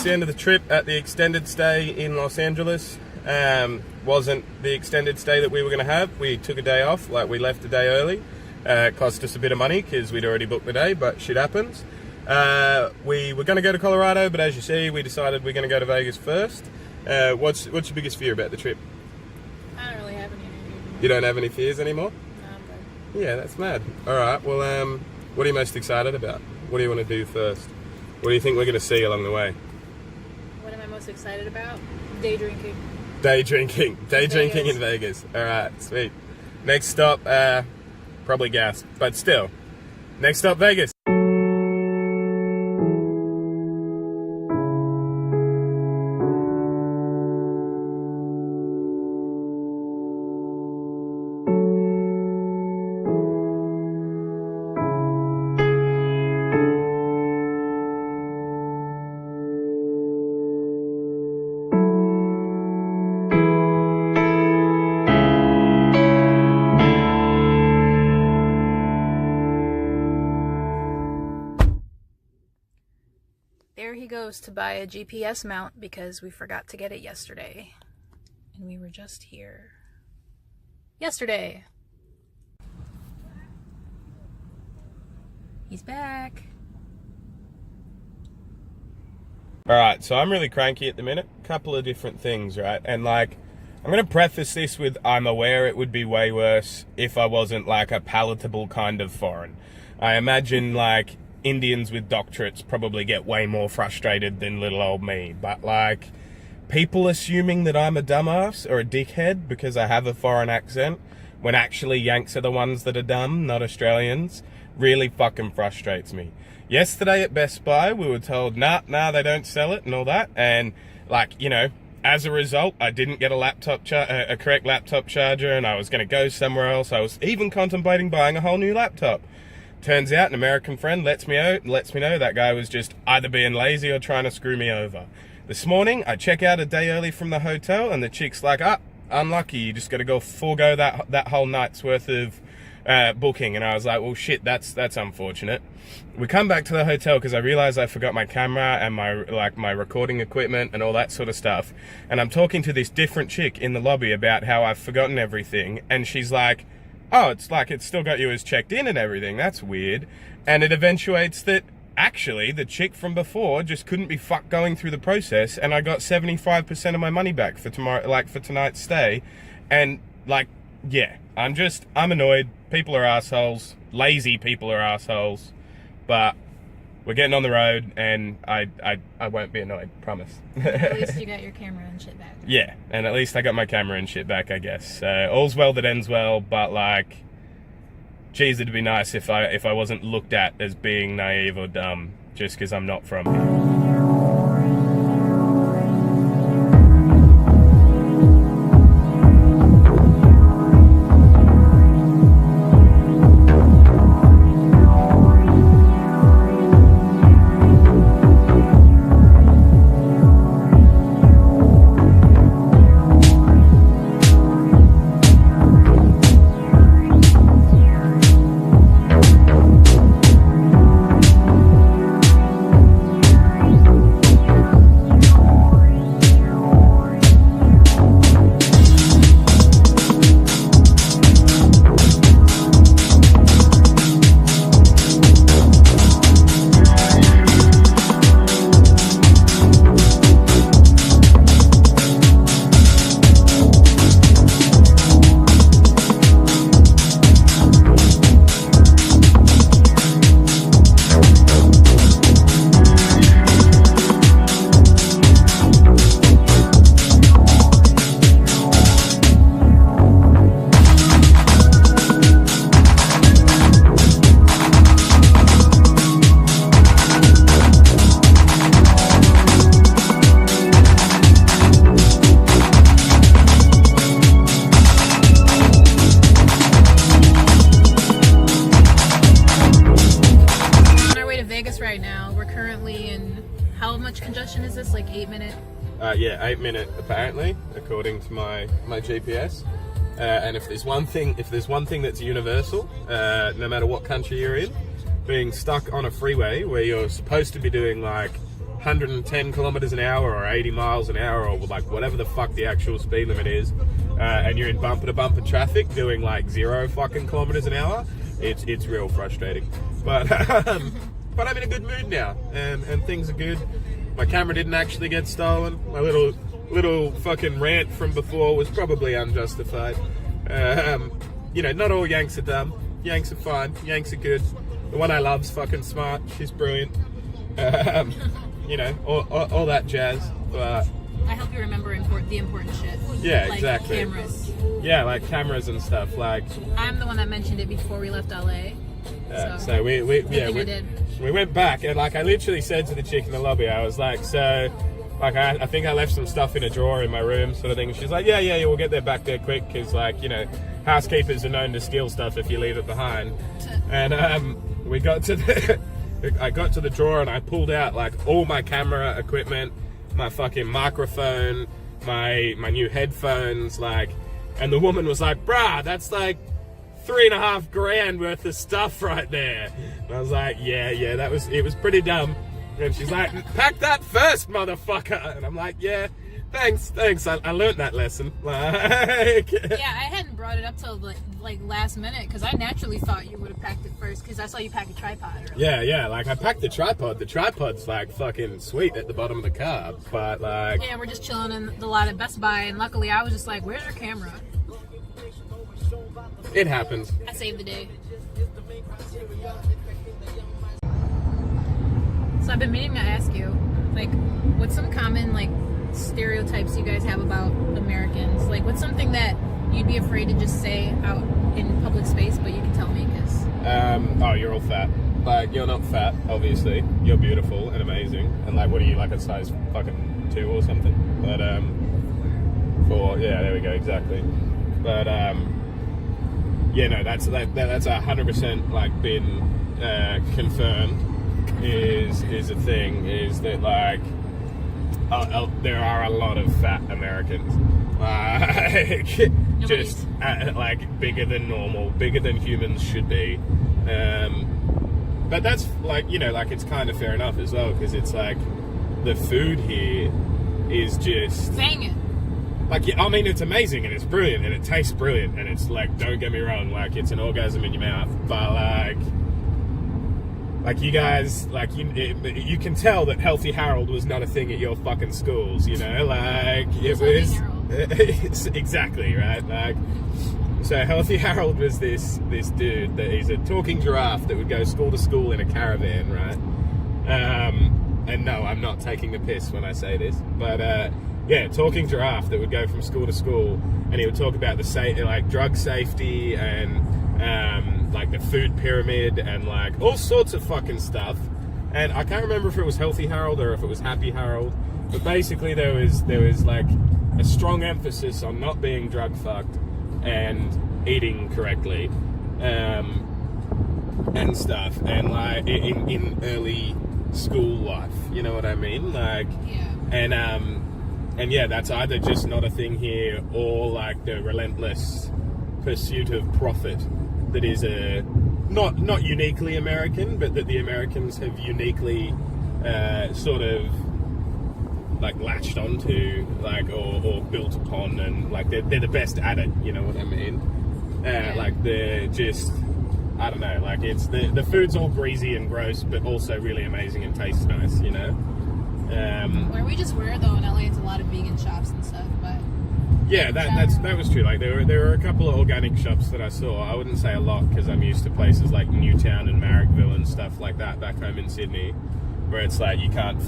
the end of the trip at the extended stay in Los Angeles. Wasn't the extended stay that we were going to have. We took a day off, like we left a day early. It cost us a bit of money because we'd already booked the day, but shit happens. We were going to go to Colorado, but as you see, we decided we're going to go to Vegas first. What's your biggest fear about the trip? I don't really have any. You don't have any fears anymore? No, I'm good. Yeah, that's mad. Alright, well, what are you most excited about? What do you want to do first? What do you think we're going to see along the way? What am I most excited about? Day drinking. Day drinking in Vegas. Alright, sweet. Next stop, probably gas, but still. Next stop, Vegas. There he goes to buy a GPS mount because we forgot to get it yesterday. And we were just here yesterday. He's back. Alright, so I'm really cranky at the minute. Couple of different things, right? And like, I'm going to preface this with I'm aware it would be way worse if I wasn't like a palatable kind of foreign. I imagine like Indians with doctorates probably get way more frustrated than little old me, but like people assuming that I'm a dumbass or a dickhead because I have a foreign accent when actually Yanks are the ones that are dumb, not Australians, really fucking frustrates me. Yesterday at Best Buy we were told nah, they don't sell it and all that, and like, you know, as a result I didn't get a correct laptop charger and I was going to go somewhere else. I was even contemplating buying a whole new laptop. Turns out an American friend lets me know that guy was just either being lazy or trying to screw me over. This morning, I check out a day early from the hotel and the chick's like, unlucky, you just got to go forego that whole night's worth of booking. And I was like, well, shit, that's unfortunate. We come back to the hotel because I realized I forgot my camera and my recording equipment and all that sort of stuff. And I'm talking to this different chick in the lobby about how I've forgotten everything. And she's like, oh, it's like it's still got you as checked in and everything. That's weird. And it eventuates that actually the chick from before just couldn't be fucked going through the process, and I got 75% of my money back for tomorrow, like for tonight's stay. And like, yeah, I'm annoyed. People are assholes. Lazy people are assholes. But we're getting on the road, and I won't be annoyed, promise. At least you got your camera and shit back. Yeah, and at least I got my camera and shit back, I guess. All's well that ends well, but like, geez, it'd be nice if I wasn't looked at as being naive or dumb just because I'm not from here. right now. We're currently in, how much congestion is this? Like 8 minute? Yeah, 8 minute apparently, according to my GPS. And if there's one thing that's universal, no matter what country you're in, being stuck on a freeway where you're supposed to be doing like 110 kilometers an hour or 80 miles an hour or like whatever the fuck the actual speed limit is, and you're in bumper to bumper traffic doing like 0 fucking kilometers an hour, it's real frustrating. But but I'm in a good mood now, and things are good. My camera didn't actually get stolen. My little fucking rant from before was probably unjustified. You know, not all Yanks are dumb. Yanks are fine. Yanks are good. The one I love's fucking smart. She's brilliant. You know, all that jazz. But I help you remember the important shit. yeah, like exactly. Cameras. Yeah, like cameras and stuff. Like I'm the one that mentioned it before we left LA. So we went back, and like I literally said to the chick in the lobby, I was like, so like I think I left some stuff in a drawer in my room, sort of thing. She's like, yeah, we'll get there back there quick, because like, you know, housekeepers are known to steal stuff if you leave it behind. And we got to I got to the drawer and I pulled out like all my camera equipment, my fucking microphone, my new headphones, like, and the woman was like, bruh, that's like $3.5 grand worth of stuff right there. And I was like, yeah, it was pretty dumb. And she's like, pack that first, motherfucker. And I'm like, yeah, thanks. I learned that lesson. Like, yeah, I hadn't brought it up till like last minute, because I naturally thought you would have packed it first, because I saw you pack a tripod earlier. Yeah, like I packed the tripod. The tripod's like fucking sweet at the bottom of the car, but like, yeah, we're just chilling in the lot at Best Buy, and luckily I was just like, where's your camera? it happens. I saved the day. So I've been meaning to ask you, like, what's some common, like, stereotypes you guys have about Americans? Like, what's something that you'd be afraid to just say out in public space, but you can tell me, because... Oh, you're all fat. Like, you're not fat, obviously. You're beautiful and amazing. And, like, what are you, like a size fucking 2 or something? But, 4, yeah, there we go, exactly. But, yeah, no, that's 100%, like, been confirmed. Is a thing, is that like there are a lot of fat Americans, like just like bigger than normal, bigger than humans should be, but that's like, you know, like it's kind of fair enough as well, because it's like the food here is just banging. Like, I mean, it's amazing and it's brilliant and it tastes brilliant and it's like, don't get me wrong, like it's an orgasm in your mouth, but like you guys, like you can tell that Healthy Harold was not a thing at your fucking schools, you know, like it was exactly right. Like, so Healthy Harold was this dude that he's a talking giraffe that would go school to school in a caravan, right? And no, I'm not taking the piss when I say this, but yeah, talking giraffe that would go from school to school, and he would talk about like drug safety and like the food pyramid and like all sorts of fucking stuff. And I can't remember if it was Healthy Harold or if it was Happy Harold, but basically there was like a strong emphasis on not being drug fucked and eating correctly, and stuff, and like in early school life, you know what I mean? Like, yeah. And yeah, that's either just not a thing here, or like the relentless pursuit of profit that is not uniquely American, but that the Americans have uniquely sort of like latched onto, like or built upon, and like they're the best at it, you know what I mean? Like they're just, I don't know, like it's the food's all greasy and gross, but also really amazing and tastes nice, you know. Where we just were though in LA, it's a lot of vegan shops and stuff, but yeah, that was true. Like there were a couple of organic shops that I saw. I wouldn't say a lot, because I'm used to places like Newtown and Marrickville and stuff like that back home in Sydney, where it's like you can't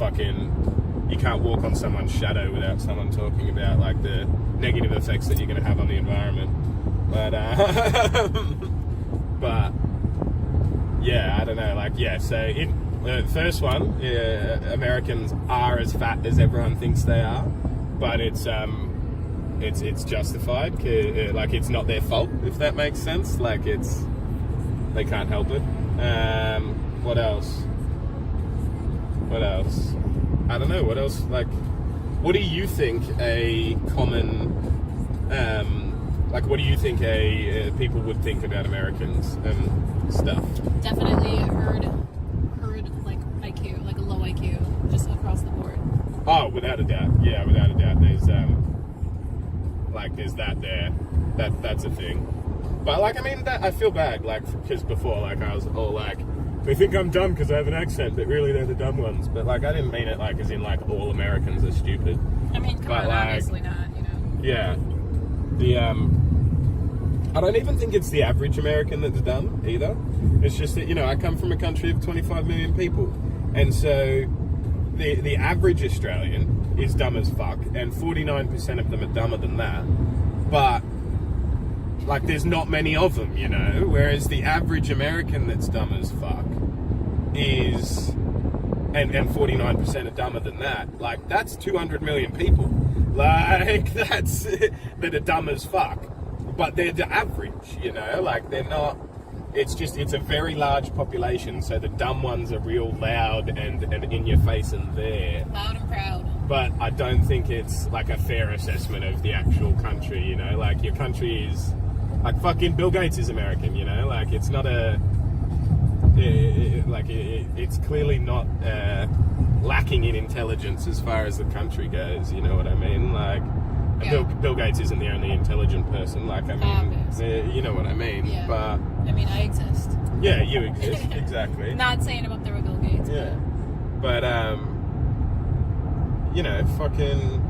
walk on someone's shadow without someone talking about like the negative effects that you're going to have on the environment. But but yeah, I don't know. Like, yeah, so the first one, Americans are as fat as everyone thinks they are, but it's justified, like it's not their fault, if that makes sense. Like they can't help it. What else? I don't know. What else? Like, what do you think a common, like, what do you think people would think about Americans and stuff? definitely heard like IQ, like a low IQ, just across the board. Oh, without a doubt. Yeah, without a doubt. There's there's that there. That's a thing. But like, I mean, that I feel bad, like, because before, like, I was all like, they think I'm dumb because I have an accent, but really they're the dumb ones. But like, I didn't mean it like as in like all Americans are stupid. I mean, come on, like, obviously not, you know. Yeah. I don't even think it's the average American that's dumb either. It's just that, you know, I come from a country of 25 million people, and so the average Australian is dumb as fuck, and 49% of them are dumber than that. But like, there's not many of them, you know. Whereas the average American that's dumb as fuck is, and 49% are dumber than that. Like, that's 200 million people. Like, that's that are dumb as fuck. But they're the average, you know. Like, they're not. It's a very large population, so the dumb ones are real loud and in your face and there. Loud and proud. But I don't think it's like a fair assessment of the actual country, you know. Like, your country is, like, fucking Bill Gates is American, you know. Like, it's not it's clearly not lacking in intelligence as far as the country goes, you know what I mean? Like, yeah. Bill Gates isn't the only intelligent person, like, I mean, you know what I mean? Yeah. But I mean, I exist. yeah, you exist, exactly. Not saying I'm up there with Bill Gates. Yeah. But you know, fucking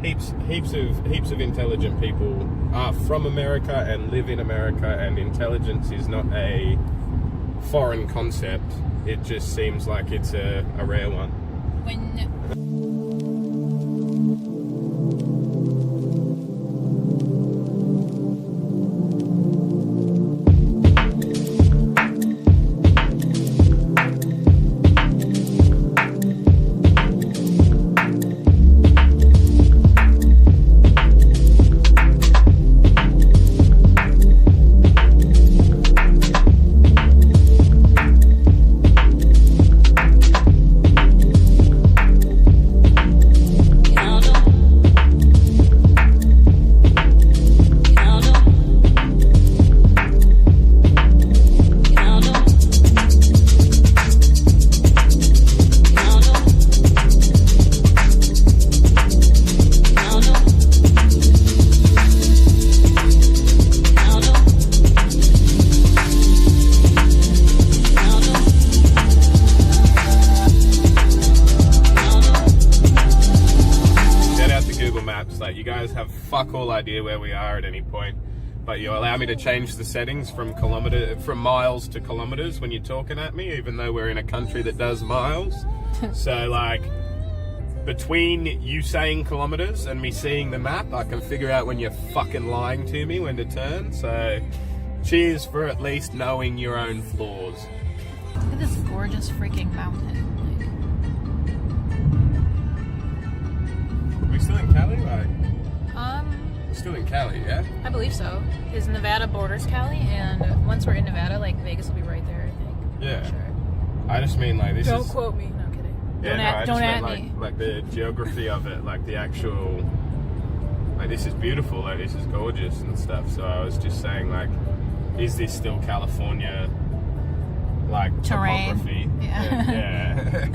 heaps of intelligent people are from America and live in America, and intelligence is not a foreign concept. It just seems like it's a rare one. Like, you guys have fuck all idea where we are at any point, but you allow me to change the settings from miles to kilometers when you're talking at me, even though we're in a country that does miles. So like, between you saying kilometers and me seeing the map, I can figure out when you're fucking lying to me when to turn. So cheers for at least knowing your own flaws. Look at this gorgeous freaking mountain. We're still in Cali, like? We're still in Cali, yeah? I believe so. Because Nevada borders Cali, and once we're in Nevada, like, Vegas will be right there, I think. Yeah. Sure. I just mean, like, this Don't is... quote me. No, I'm kidding. Yeah, Don't at like, me. Like, the geography of it, like, the actual... Like, this is beautiful, like, this is gorgeous and stuff. So I was just saying, like, is this still California... like terrain. Topography, yeah.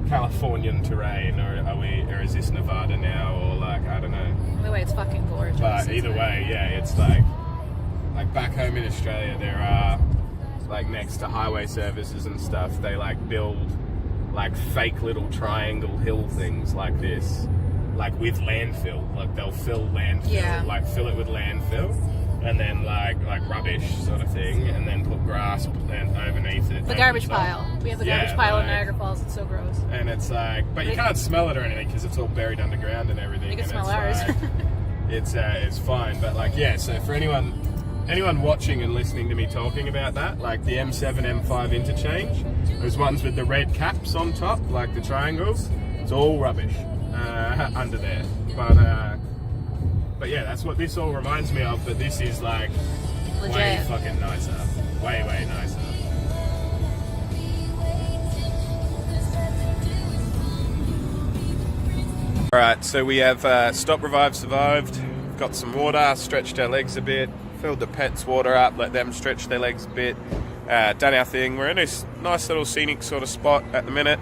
Californian terrain, or is this Nevada now, or like, I don't know. Either way, it's fucking gorgeous. But either way, yeah, it's like back home in Australia, there are, like, next to highway services and stuff, they like build like fake little triangle hill things like this, like with landfill. Like, they'll fill landfill, like fill it with landfill. And then like rubbish sort of thing, and then put grass and underneath it. The garbage pile. We have the garbage pile in Niagara Falls. It's so gross. And it's like, but you can't smell it or anything because it's all buried underground and everything. You can and smell ours. Like, it's fine. But like, yeah. So for anyone watching and listening to me talking about that, like the M7 M5 interchange, those ones with the red caps on top, like the triangles, it's all rubbish under there. But yeah, that's what this all reminds me of, but this is like legit. Way fucking nicer. Way nicer. Alright, so we have Stop, Revive, Survived. Got some water, stretched our legs a bit, filled the pets' water up, let them stretch their legs a bit. Done our thing. We're in this nice little scenic sort of spot at the minute.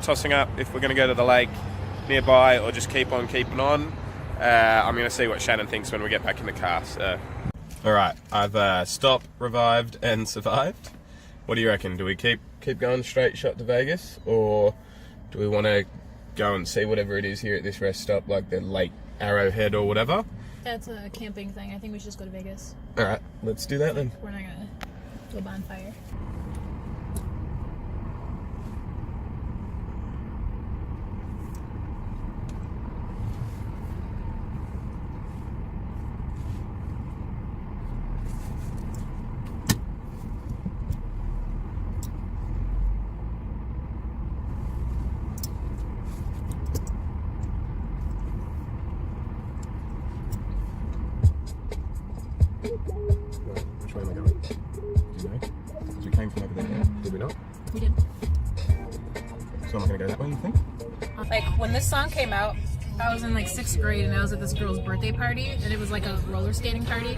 Tossing up if we're going to go to the lake. nearby or just keep on keeping on. I'm going to see what Shannon thinks when we get back in the car. So, all right, I've stopped, revived, and survived. What do you reckon? Do we keep going straight shot to Vegas, or do we want to go and see whatever it is here at this rest stop, like the Lake Arrowhead or whatever? That's a camping thing. I think we should just go to Vegas. All right, let's do that then. We're not gonna do a bonfire. Which way am I going? Do you know? Because we came from over there. Did we not? We did. So am I going to go that way, you think? Like, when this song came out, I was in like 6th grade and I was at this girl's birthday party, and it was like a roller skating party.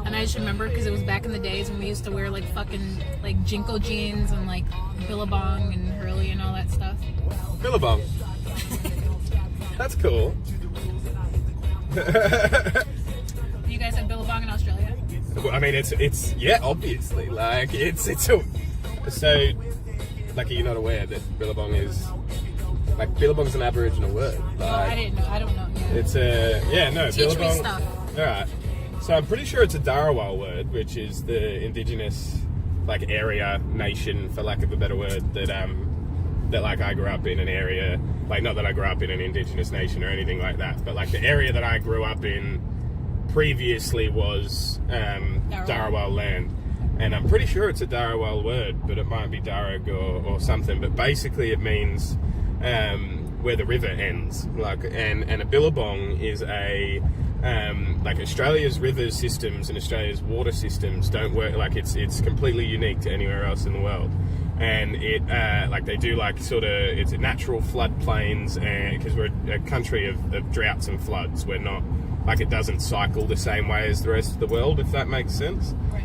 And I just remember because it was back in the days when we used to wear like fucking like Jinko jeans and like Billabong and Hurley and all that stuff. Billabong. That's cool. You guys have Billabong in Australia? Well, I mean, it's yeah, obviously. Like, it's so, like, are you not aware that Billabong is, like, Billabong's an Aboriginal word? Like, Oh, I didn't know. I don't know. Yeah. It's no, Teach me Billabong. stuff. Alright. So I'm pretty sure it's a Darawal word, which is the indigenous, like, area, nation, for lack of a better word, that like I grew up in an area, like, not that I grew up in an indigenous nation or anything like that, but like the area that I grew up in previously was Darawal land. And I'm pretty sure it's a Darawal word, but it might be Darug or something. But basically it means where the river ends. Like, and a billabong is a like Australia's river systems and Australia's water systems don't work, like it's completely unique to anywhere else in the world. And it like they do like sort of, it's a natural floodplains, and because we're a country of droughts and floods, we're not, like, it doesn't cycle the same way as the rest of the world, if that makes sense. Right.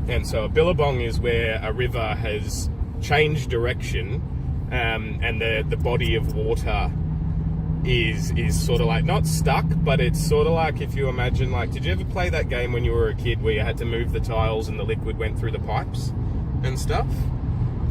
And so a billabong is where a river has changed direction, and the body of water is sort of like not stuck, but it's sort of like, if you imagine, like, did you ever play that game when you were a kid where you had to move the tiles and the liquid went through the pipes and stuff?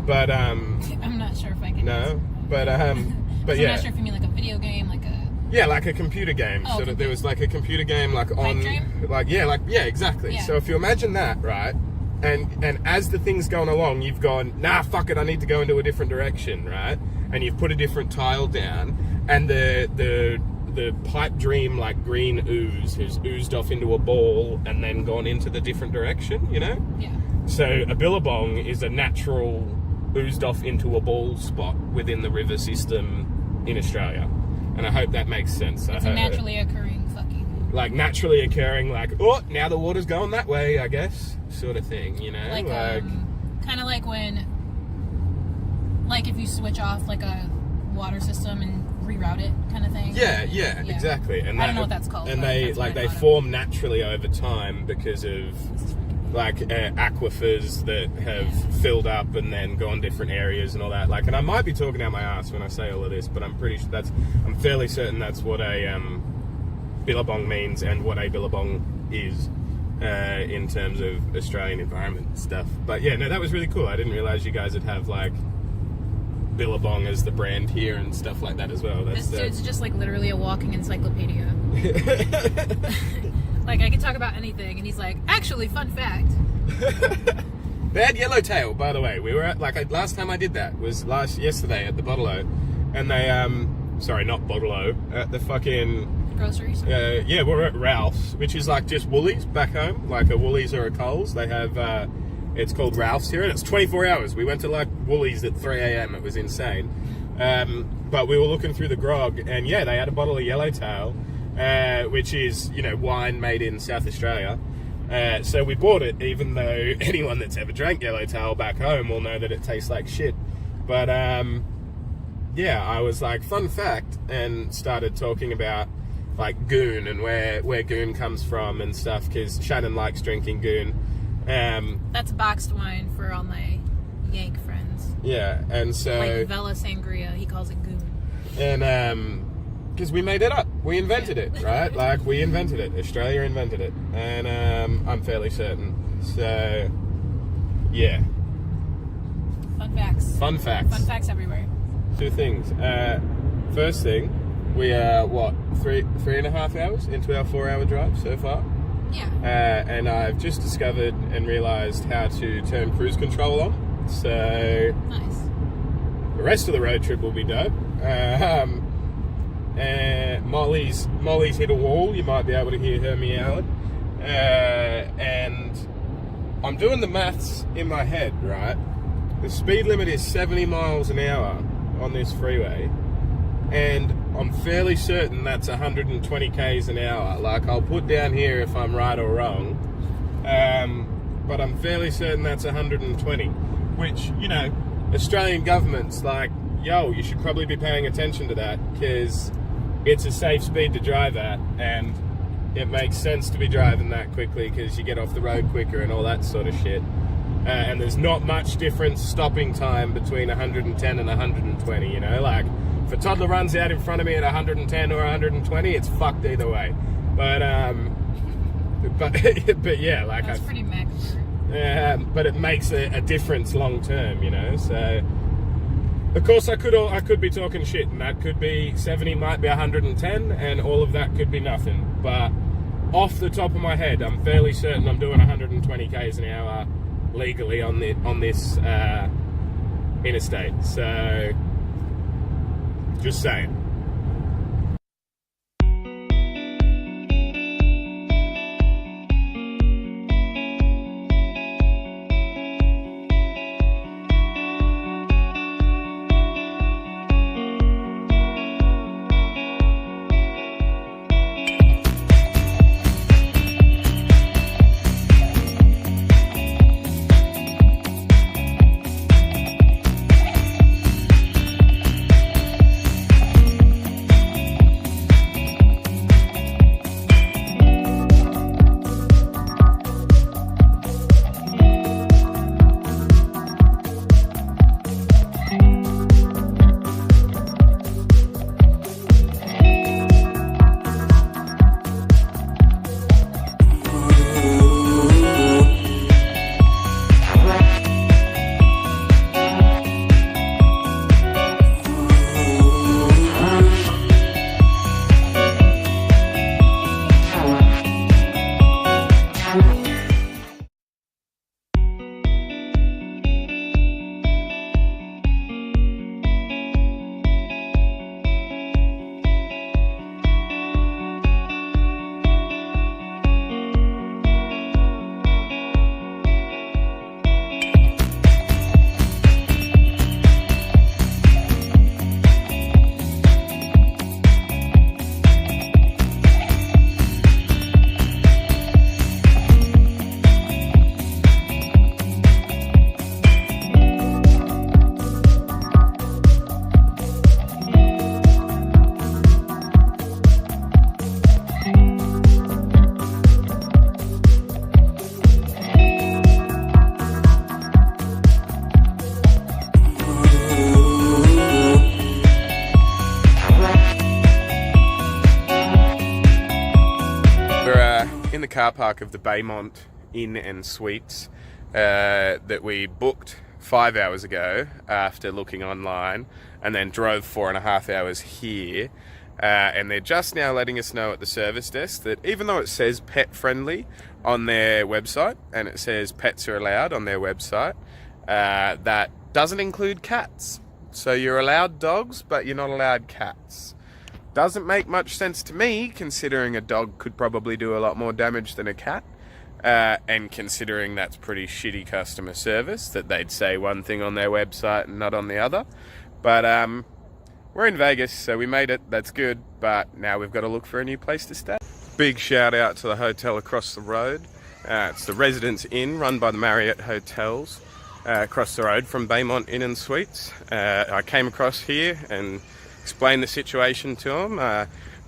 But I'm not sure if I can. no, but yeah. I'm not sure if you mean like a video game, like a. Yeah, like a computer game. Oh, Sort of, there was like a computer game, like on, Dream? like exactly. Yeah. So if you imagine that, right, and as the thing's going along, you've gone, nah, fuck it, I need to go into a different direction, right? And you've put a different tile down, and the pipe dream, like, green ooze has oozed off into a ball and then gone into the different direction, you know? Yeah. So a billabong is a natural oozed off into a ball spot within the river system in Australia. And I hope that makes sense. It's a naturally occurring fucking. Like, naturally occurring, like, oh, now the water's going that way, I guess, sort of thing, you know? Like kind of like when, like, if you switch off like a water system and reroute it, kind of thing. Yeah, exactly. And I don't know what that's called. And they form naturally over time because of, like, aquifers that have filled up and then gone different areas and all that. Like, and I might be talking out my ass when I say all of this, but I'm pretty sure I'm fairly certain that's what a billabong means and what a billabong is in terms of Australian environment stuff. But yeah, no, that was really cool. I didn't realize you guys would have, like, Billabong as the brand here and stuff like that as well. This dude's just like literally a walking encyclopedia. Like, I can talk about anything, and he's like, actually, fun fact. They had yellowtail, by the way. We were at, like, last time I did that was yesterday at the Bottle-O, and they sorry, not Bottle-O, at the fucking Groceries. yeah, we're at Ralph's, which is like just Woolies back home, like a Woolies or a Coles. They have it's called Ralph's here, and it's 24 hours. We went to, like, Woolies at 3 a.m. It was insane. But we were looking through the grog, and yeah, they had a bottle of yellowtail, which is, you know, wine made in South Australia. So we bought it, even though anyone that's ever drank yellowtail back home will know that it tastes like shit. But yeah, I was like, fun fact, and started talking about, like, goon and where goon comes from and stuff, because Shannon likes drinking goon. That's boxed wine for all my Yank friends. Yeah, and so, like Vela Sangria, he calls it goon. and because we made it up. We invented it, right? Like, we invented it. Australia invented it. And I'm fairly certain. So, yeah. Fun facts. Fun facts. Fun facts everywhere. Two things. First thing, we are, three and a half hours into our 4-hour drive so far. Yeah. And I've just discovered and realised how to turn cruise control on. So, Nice. the rest of the road trip will be dope. Molly's hit a wall. You might be able to hear her meowing. And I'm doing the maths in my head, right? The speed limit is 70 miles an hour on this freeway, and I'm fairly certain that's 120 k's an hour. Like, I'll put down here if I'm right or wrong, but I'm fairly certain that's 120, which, you know, Australian government's like, yo, you should probably be paying attention to that, because it's a safe speed to drive at, and it makes sense to be driving that quickly because you get off the road quicker and all that sort of shit. And there's not much difference stopping time between 110 and 120, you know? Like, if a toddler runs out in front of me at 110 or 120, it's fucked either way. But yeah, like... That's pretty max. But it makes a difference long term, you know? So, of course, I could be talking shit, and that could be 70, might be 110, and all of that could be nothing. But off the top of my head, I'm fairly certain I'm doing 120 k's an hour legally on this interstate. So, just saying. In the car park of the Baymont Inn and Suites that we booked 5 hours ago after looking online, and then drove 4.5 hours here, and they're just now letting us know at the service desk that even though it says pet friendly on their website, and it says pets are allowed on their website, that doesn't include cats. So you're allowed dogs, but you're not allowed cats. Doesn't make much sense to me, considering a dog could probably do a lot more damage than a cat, and considering that's pretty shitty customer service, that they'd say one thing on their website and not on the other. But we're in Vegas, so we made it. That's good, but now we've got to look for a new place to stay. Big shout out to the hotel across the road. It's the Residence Inn, run by the Marriott Hotels, across the road from Baymont Inn and Suites. I came across here and explain the situation to them.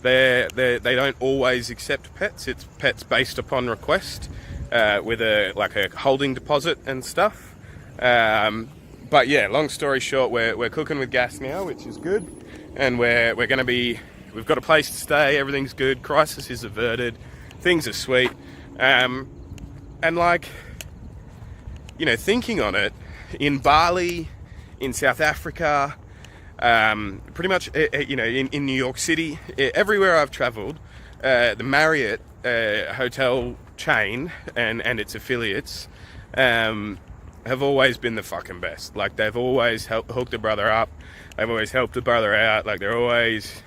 They don't always accept pets. It's pets based upon request, with a holding deposit and stuff. But yeah, long story short, we're cooking with gas now, which is good, and we're going to be we've got a place to stay, everything's good, crisis is averted, things are sweet. And like, you know, thinking on it, in Bali, in South Africa, pretty much, you know, in New York City, everywhere I've travelled, the Marriott hotel chain and its affiliates have always been the fucking best. Like, they've always hooked a brother up, they've always helped a brother out, like, they're always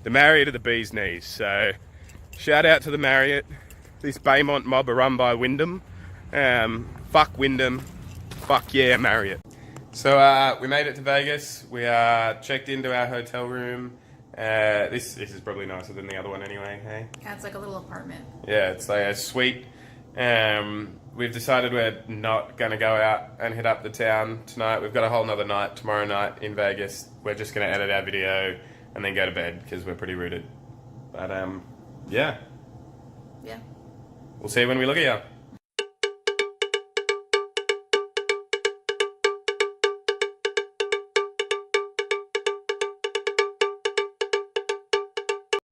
the Marriott of the bee's knees. So shout out to the Marriott. This Baymont mob are run by Wyndham. Fuck Wyndham, fuck yeah Marriott. So we made it to Vegas. We checked into our hotel room. This is probably nicer than the other one anyway, hey? Yeah, it's like a little apartment. Yeah, it's like a suite. We've decided we're not going to go out and hit up the town tonight. We've got a whole nother night tomorrow night in Vegas. We're just going to edit our video and then go to bed because we're pretty rooted. But yeah. Yeah. We'll see you when we look at you.